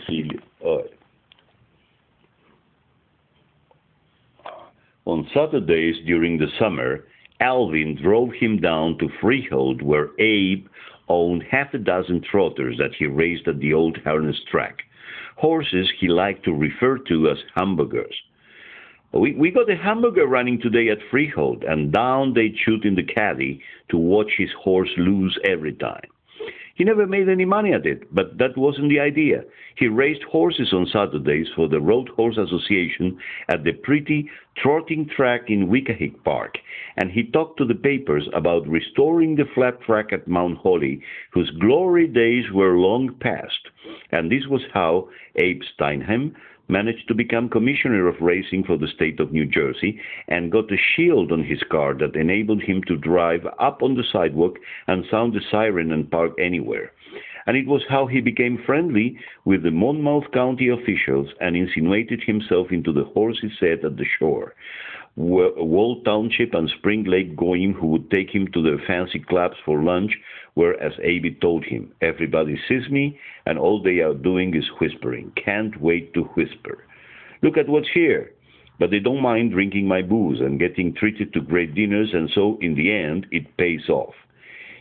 Cecilio. On Saturdays during the summer, Alvin drove him down to Freehold, where Abe owned half a dozen trotters that he raised at the old harness track, horses he liked to refer to as hamburgers. We got a hamburger running today at Freehold, and down they'd shoot in the caddy to watch his horse lose every time. He never made any money at it, but that wasn't the idea. He raced horses on Saturdays for the Road Horse Association at the pretty trotting track in Weekahick Park, and he talked to the papers about restoring the flat track at Mount Holly, whose glory days were long past. And this was how Abe Steinheim managed to become commissioner of racing for the state of New Jersey and got a shield on his car that enabled him to drive up on the sidewalk and sound the siren and park anywhere. And it was how he became friendly with the Monmouth County officials and insinuated himself into the horses' set at the shore. Wall Township and Spring Lake Goyim, who would take him to their fancy clubs for lunch, where, as Abe told him, everybody sees me, and all they are doing is whispering. Can't wait to whisper. Look at what's here. But they don't mind drinking my booze and getting treated to great dinners, and so, in the end, it pays off.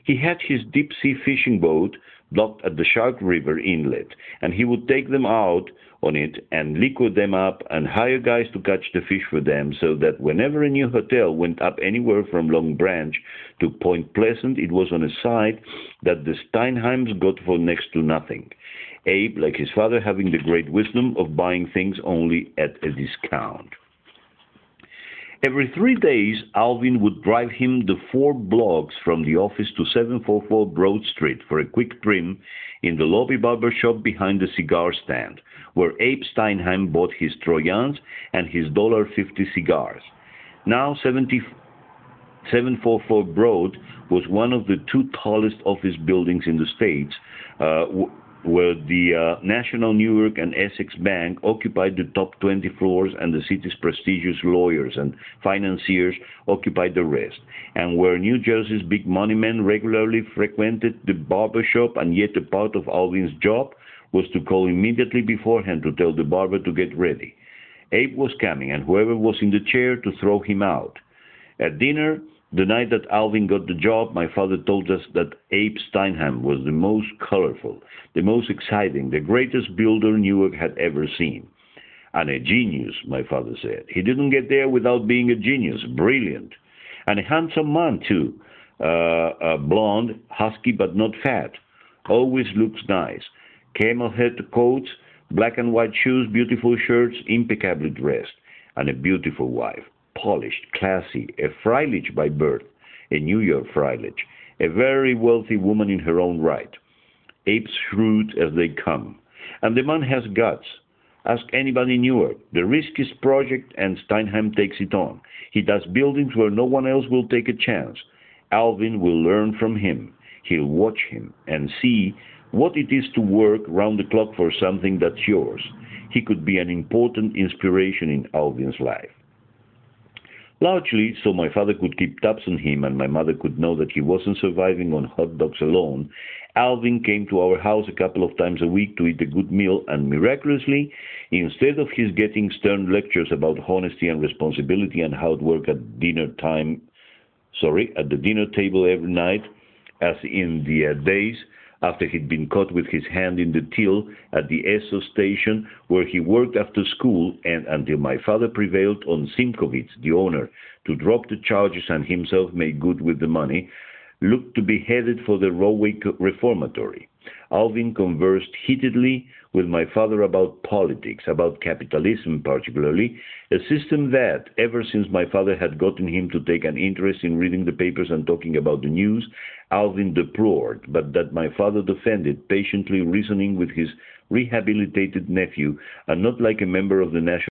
He had his deep-sea fishing boat docked at the Shark River inlet, and he would take them out on it and liquor them up and hire guys to catch the fish for them, so that whenever a new hotel went up anywhere from Long Branch to Point Pleasant, it was on a site that the Steinheims got for next to nothing. Abe, like his father, having the great wisdom of buying things only at a discount. Every 3 days, Alvin would drive him the 4 blocks from the office to 744 Broad Street for a quick trim in the lobby barber shop behind the cigar stand, where Abe Steinheim bought his Troyans and his $1.50 cigars. Now 744 Broad was one of the 2 tallest office buildings in the States, where the National New York and Essex Bank occupied the top 20 floors, and the city's prestigious lawyers and financiers occupied the rest, and where New Jersey's big money men regularly frequented the barber shop, and yet a part of Alvin's job was to call immediately beforehand to tell the barber to get ready. Abe was coming, and whoever was in the chair to throw him out. At dinner, the night that Alvin got the job, my father told us that Abe Steinheim was the most colorful, the most exciting, the greatest builder New York had ever seen. And a genius, my father said. He didn't get there without being a genius, brilliant. And a handsome man, too. Blonde, husky but not fat. Always looks nice. Camel head coats, black and white shoes, beautiful shirts, impeccably dressed. And a beautiful wife. Polished, classy, a Freilich by birth, a New York Freilich, a very wealthy woman in her own right. Apes shrewd as they come. And the man has guts. Ask anybody in New York. The riskiest project, and Steinheim takes it on. He does buildings where no one else will take a chance. Alvin will learn from him. He'll watch him and see what it is to work round the clock for something that's yours. He could be an important inspiration in Alvin's life. Largely, so my father could keep tabs on him and my mother could know that he wasn't surviving on hot dogs alone, Alvin came to our house a couple of times a week to eat a good meal, and miraculously, instead of his getting stern lectures about honesty and responsibility and hard work at the dinner table every night, as in the days after he'd been caught with his hand in the till at the Esso station where he worked after school, and until my father prevailed on Simkovitz, the owner, to drop the charges and himself make good with the money, looked to be headed for the Railway Reformatory. Alvin conversed heatedly with my father about politics, about capitalism particularly, a system that, ever since my father had gotten him to take an interest in reading the papers and talking about the news, Alvin deplored, but that my father defended, patiently reasoning with his rehabilitated nephew, and not like a member of the National